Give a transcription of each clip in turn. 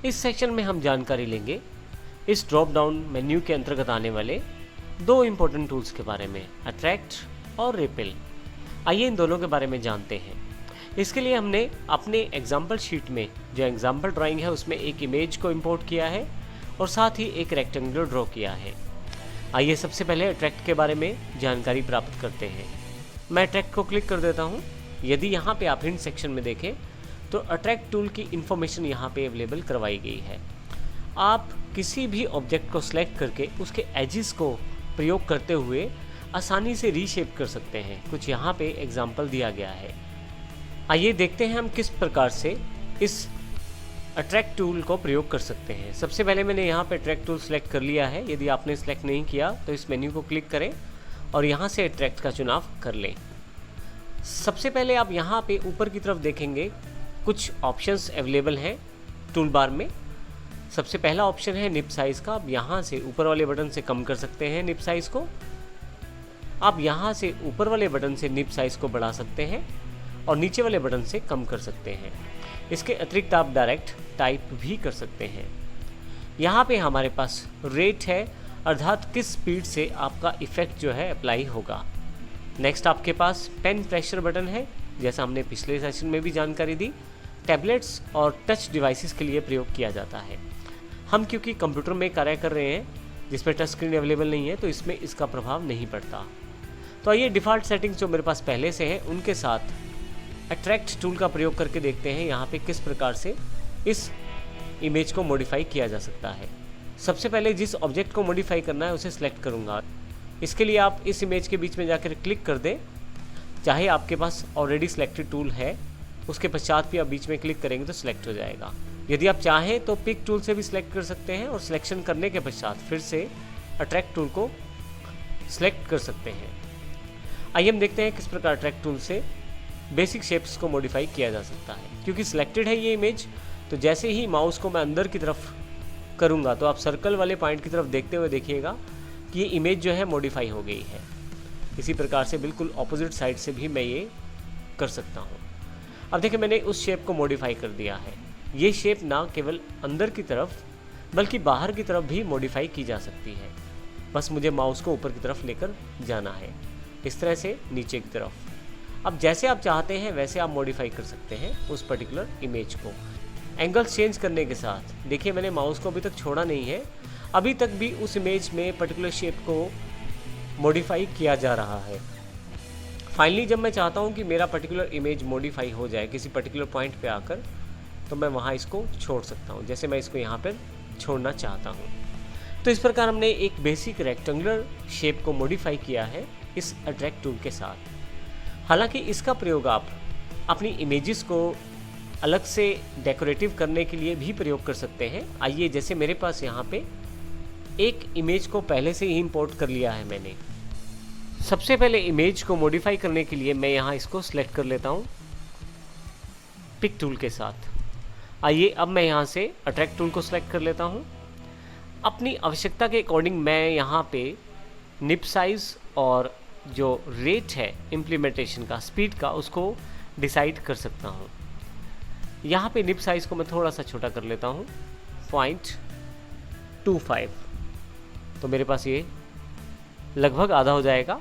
इस सेक्शन में हम जानकारी लेंगे इस ड्रॉप डाउन मेन्यू के अंतर्गत आने वाले दो इम्पोर्टेंट टूल्स के बारे में, अट्रैक्ट और रिपेल। आइए इन दोनों के बारे में जानते हैं। इसके लिए हमने अपने एग्जाम्पल शीट में जो एग्जाम्पल ड्राइंग है उसमें एक इमेज को इंपोर्ट किया है और साथ ही एक रेक्टेंगुलर ड्रॉ किया है। आइए सबसे पहले अट्रैक्ट के बारे में जानकारी प्राप्त करते हैं। मैं अट्रैक्ट को क्लिक कर देता हूँ। यदि यहाँ पे आप हिंट सेक्शन में देखें तो अट्रैक्ट टूल की इन्फॉर्मेशन यहाँ पे अवेलेबल करवाई गई है। आप किसी भी ऑब्जेक्ट को सिलेक्ट करके उसके एजिस को प्रयोग करते हुए आसानी से रीशेप कर सकते हैं। कुछ यहाँ पे एग्जाम्पल दिया गया है। आइए देखते हैं हम किस प्रकार से इस अट्रैक्ट टूल को प्रयोग कर सकते हैं। सबसे पहले मैंने यहाँ पे अट्रैक्ट टूल सेलेक्ट कर लिया है। यदि आपने सेलेक्ट नहीं किया तो इस मेन्यू को क्लिक करें और यहाँ से अट्रैक्ट का चुनाव कर लें। सबसे पहले आप यहाँ पे ऊपर की तरफ देखेंगे कुछ ऑप्शंस अवेलेबल हैं टूल बार में। सबसे पहला ऑप्शन है निप साइज़ का। आप यहाँ से ऊपर वाले बटन से कम कर सकते हैं निप साइज़ को। आप यहाँ से ऊपर वाले बटन से निप साइज़ को बढ़ा सकते हैं और नीचे वाले बटन से कम कर सकते हैं। इसके अतिरिक्त आप डायरेक्ट टाइप भी कर सकते हैं। यहाँ पे हमारे पास रेट है, अर्थात किस स्पीड से आपका इफ़ेक्ट जो है अप्लाई होगा। नेक्स्ट आपके पास पेन प्रेशर बटन है, जैसा हमने पिछले सेशन में भी जानकारी दी। टैबलेट्स और टच डिवाइसेस के लिए प्रयोग किया जाता है। हम क्योंकि कंप्यूटर में कार्य कर रहे हैं जिसमें टच स्क्रीन अवेलेबल नहीं है तो इसमें इसका प्रभाव नहीं पड़ता। तो आइए डिफ़ॉल्ट सेटिंग्स जो मेरे पास पहले से है उनके साथ अट्रैक्ट टूल का प्रयोग करके देखते हैं यहाँ पे किस प्रकार से इस इमेज को मॉडिफाई किया जा सकता है। सबसे पहले जिस ऑब्जेक्ट को मॉडिफाई करना है उसे सिलेक्ट करूँगा। इसके लिए आप इस इमेज के बीच में जाकर क्लिक कर दें। चाहे आपके पास ऑलरेडी सिलेक्टेड टूल है उसके पश्चात भी आप बीच में क्लिक करेंगे तो सिलेक्ट हो जाएगा। यदि आप चाहें तो पिक टूल से भी सिलेक्ट कर सकते हैं और सिलेक्शन करने के पश्चात फिर से अट्रैक्ट टूल को सिलेक्ट कर सकते हैं। आइए हम देखते हैं किस प्रकार अट्रैक्ट टूल से बेसिक शेप्स को मॉडिफाई किया जा सकता है। क्योंकि सिलेक्टेड है ये इमेज, तो जैसे ही माउस को मैं अंदर की तरफ करूँगा तो आप सर्कल वाले पॉइंट की तरफ देखते हुए देखिएगा कि ये इमेज जो है मॉडिफाई हो गई है। इसी प्रकार से बिल्कुल ऑपोजिट साइड से भी मैं ये कर सकता हूँ। अब देखिए मैंने उस शेप को मॉडिफाई कर दिया है। ये शेप ना केवल अंदर की तरफ बल्कि बाहर की तरफ भी मॉडिफाई की जा सकती है। बस मुझे माउस को ऊपर की तरफ लेकर जाना है, इस तरह से नीचे की तरफ। अब जैसे आप चाहते हैं वैसे आप मॉडिफाई कर सकते हैं उस पर्टिकुलर इमेज को। एंगल्स चेंज करने के साथ देखिए मैंने माउस को अभी तक छोड़ा नहीं है, अभी तक भी उस इमेज में पर्टिकुलर शेप को मॉडिफाई किया जा रहा है। फाइनली जब मैं चाहता हूं कि मेरा पर्टिकुलर इमेज मॉडिफाई हो जाए किसी पर्टिकुलर पॉइंट पे आकर, तो मैं वहां इसको छोड़ सकता हूं, जैसे मैं इसको यहाँ पर छोड़ना चाहता हूं। तो इस प्रकार हमने एक बेसिक रेक्टेंगुलर शेप को मॉडिफाई किया है इस अट्रैक्ट टूल के साथ। हालांकि इसका प्रयोग आप अपनी इमेजेस को अलग से डेकोरेटिव करने के लिए भी प्रयोग कर सकते हैं। आइए जैसे मेरे पास यहाँ पे एक इमेज को पहले से ही इंपोर्ट कर लिया है मैंने। सबसे पहले इमेज को मॉडिफाई करने के लिए मैं यहाँ इसको सिलेक्ट कर लेता हूँ पिक टूल के साथ। आइए अब मैं यहाँ से अट्रैक्ट टूल को सिलेक्ट कर लेता हूँ। अपनी आवश्यकता के अकॉर्डिंग मैं यहाँ पे निप साइज़ और जो रेट है इम्प्लीमेंटेशन का, स्पीड का, उसको डिसाइड कर सकता हूँ। यहाँ पे निप साइज़ को मैं थोड़ा सा छोटा कर लेता हूँ 0.25, तो मेरे पास ये लगभग आधा हो जाएगा।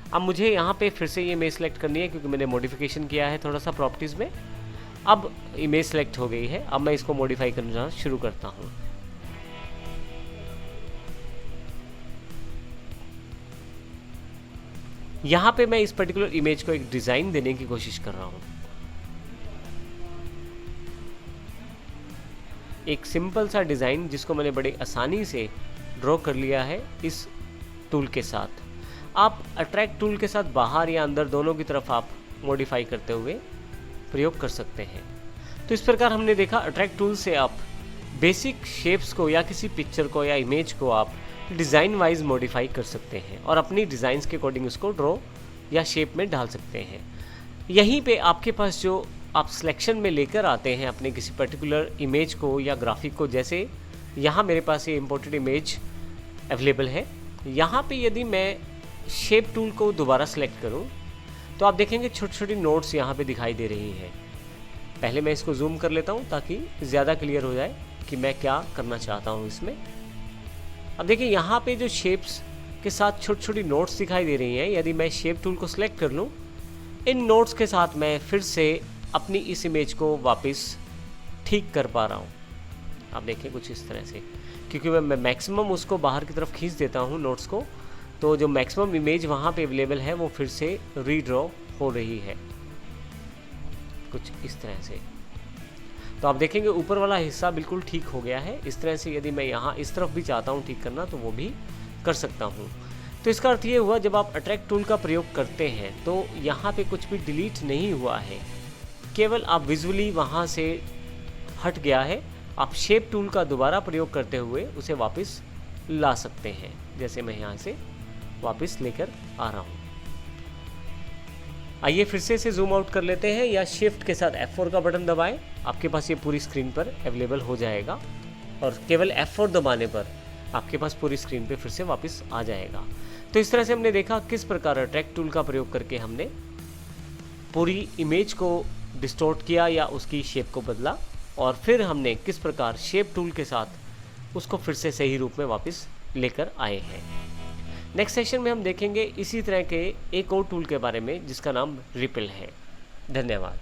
अब मुझे यहाँ पे फिर से ये इमेज सेलेक्ट करनी है क्योंकि मैंने मॉडिफिकेशन किया है थोड़ा सा प्रॉपर्टीज़ में। अब इमेज सेलेक्ट हो गई है। अब मैं इसको मॉडिफाई करना शुरू करता हूँ। यहाँ पे मैं इस पर्टिकुलर इमेज को एक डिज़ाइन देने की कोशिश कर रहा हूँ। एक सिंपल सा डिज़ाइन जिसको मैंने बड़े आसानी से ड्रॉ कर लिया है इस टूल के साथ। आप अट्रैक्ट टूल के साथ बाहर या अंदर दोनों की तरफ आप मॉडिफाई करते हुए प्रयोग कर सकते हैं। तो इस प्रकार हमने देखा अट्रैक्ट टूल से आप बेसिक शेप्स को या किसी पिक्चर को या इमेज को आप डिज़ाइन वाइज मॉडिफाई कर सकते हैं और अपनी डिज़ाइंस के अकॉर्डिंग उसको ड्रॉ या शेप में डाल सकते हैं। यहीं पे आपके पास जो आप सिलेक्शन में लेकर आते हैं अपने किसी पर्टिकुलर इमेज को या ग्राफिक को, जैसे यहाँ मेरे पास ये इम्पोर्टेड इमेज अवेलेबल है। यहाँ पे यदि मैं शेप टूल को दोबारा सेलेक्ट करूँ तो आप देखेंगे छोटी छोटी नोट्स यहाँ पे दिखाई दे रही हैं। पहले मैं इसको जूम कर लेता हूँ ताकि ज़्यादा क्लियर हो जाए। कि मैं क्या करना चाहता हूँ इसमें। अब देखिए यहाँ पे जो शेप्स के साथ छोटी छोटी नोट्स दिखाई दे रही हैं, यदि मैं शेप टूल को सिलेक्ट कर लूँ, इन नोट्स के साथ मैं फिर से अपनी इस इमेज को वापस ठीक कर पा रहा हूँ। आप देखें कुछ इस तरह से, क्योंकि मैं मैक्सिमम उसको बाहर की तरफ खींच देता हूँ नोट्स को, तो जो मैक्सिमम इमेज वहाँ पे अवेलेबल है वो फिर से रीड्रॉ हो रही है कुछ इस तरह से। तो आप देखेंगे ऊपर वाला हिस्सा बिल्कुल ठीक हो गया है। इस तरह से यदि मैं यहाँ इस तरफ भी चाहता हूँ ठीक करना तो वो भी कर सकता हूँ। तो इसका अर्थ ये हुआ, जब आप अट्रैक्ट टूल का प्रयोग करते हैं तो यहाँ पे कुछ भी डिलीट नहीं हुआ है, केवल आप विजुअली वहाँ से हट गया है। आप शेप टूल का दोबारा प्रयोग करते हुए उसे वापस ला सकते हैं, जैसे मैं यहाँ से वापस लेकर आ रहा हूँ। आइए फिर से इसे जूम आउट कर लेते हैं, या शिफ्ट के साथ F4 का बटन दबाएं, आपके पास ये पूरी स्क्रीन पर अवेलेबल हो जाएगा, और केवल F4 दबाने पर आपके पास पूरी स्क्रीन पे फिर से वापस आ जाएगा। तो इस तरह से हमने देखा किस प्रकार अट्रैक्ट टूल का प्रयोग करके हमने पूरी इमेज को डिस्टॉर्ट किया या उसकी शेप को बदला, और फिर हमने किस प्रकार शेप टूल के साथ उसको फिर से सही रूप में वापस लेकर आए हैं। नेक्स्ट सेशन में हम देखेंगे इसी तरह के एक और टूल के बारे में जिसका नाम रिपेल है। धन्यवाद।